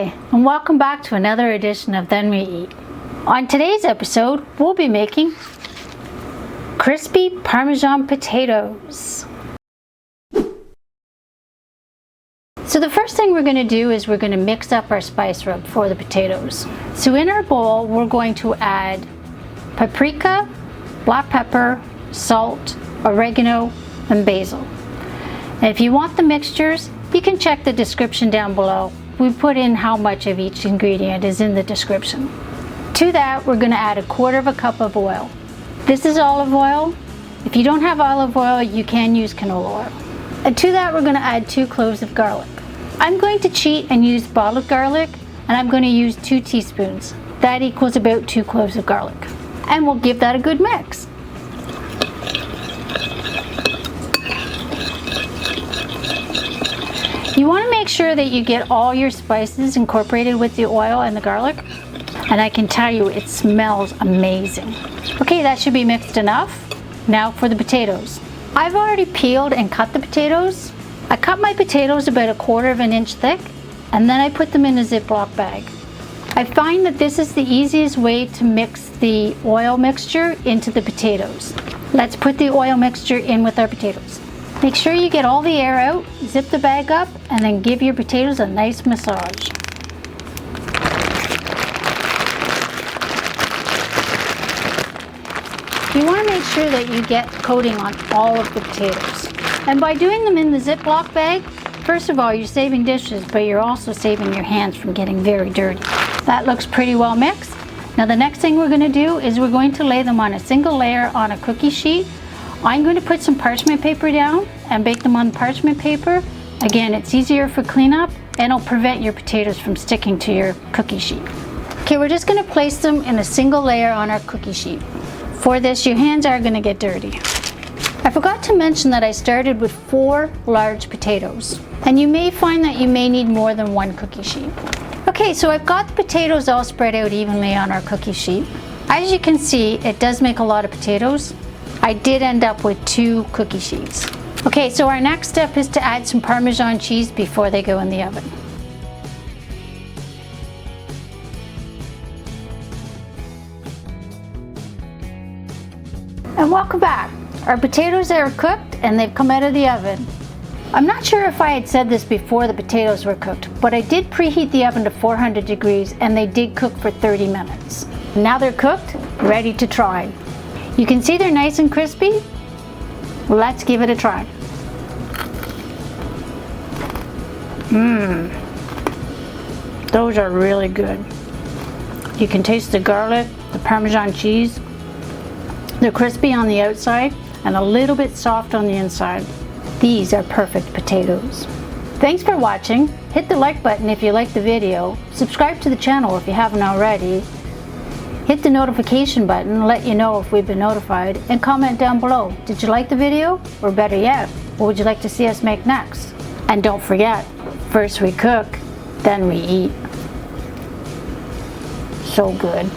Hi, and welcome back to another edition of Then We Eat. On today's episode, we'll be making crispy Parmesan potatoes. So the first thing we're going to do is we're going to mix up our spice rub for the potatoes. So in our bowl, we're going to add paprika, black pepper, salt, oregano, and basil. And if you want the mixtures, you can check the description down below. We put in how much of each ingredient is in the description. To that, we're going to add 1/4 cup of oil. This is olive oil. If you don't have olive oil, you can use canola oil. And to that, we're going to add 2 cloves of garlic. I'm going to cheat and use bottled garlic, and I'm going to use 2 teaspoons. That equals about 2 cloves of garlic. And we'll give that a good mix. You want to make sure that you get all your spices incorporated with the oil and the garlic. And I can tell you, it smells amazing. Okay, that should be mixed enough. Now for the potatoes. I've already peeled and cut the potatoes. I cut my potatoes about 1/4 inch thick, and then I put them in a Ziploc bag. I find that this is the easiest way to mix the oil mixture into the potatoes. Let's put the oil mixture in with our potatoes. Make sure you get all the air out, zip the bag up, and then give your potatoes a nice massage. You want to make sure that you get coating on all of the potatoes. And by doing them in the Ziploc bag, first of all, you're saving dishes, but you're also saving your hands from getting very dirty. That looks pretty well mixed. Now the next thing we're going to do is we're going to lay them on a single layer on a cookie sheet. I'm going to put some parchment paper down and bake them on parchment paper. Again, it's easier for cleanup and it'll prevent your potatoes from sticking to your cookie sheet. Okay, we're just going to place them in a single layer on our cookie sheet. For this, your hands are going to get dirty. I forgot to mention that I started with 4 large potatoes, and you may find that you may need more than 1 cookie sheet. Okay, so I've got the potatoes all spread out evenly on our cookie sheet. As you can see, it does make a lot of potatoes. I did end up with 2 cookie sheets. Okay, so our next step is to add some Parmesan cheese before they go in the oven. And welcome back. Our potatoes are cooked and they've come out of the oven. I'm not sure if I had said this before the potatoes were cooked, but I did preheat the oven to 400 degrees and they did cook for 30 minutes. Now they're cooked, ready to try. You can see they're nice and crispy. Let's give it a try. Those are really good. You can taste the garlic, the Parmesan cheese. They're crispy on the outside and a little bit soft on the inside. These are perfect potatoes. Thanks for watching. Hit the like button if you liked the video. Subscribe to the channel if you haven't already. Hit the notification button to let you know if we've been notified, and comment down below. Did you like the video? Or better yet, what would you like to see us make next? And don't forget, first we cook, then we eat. So good.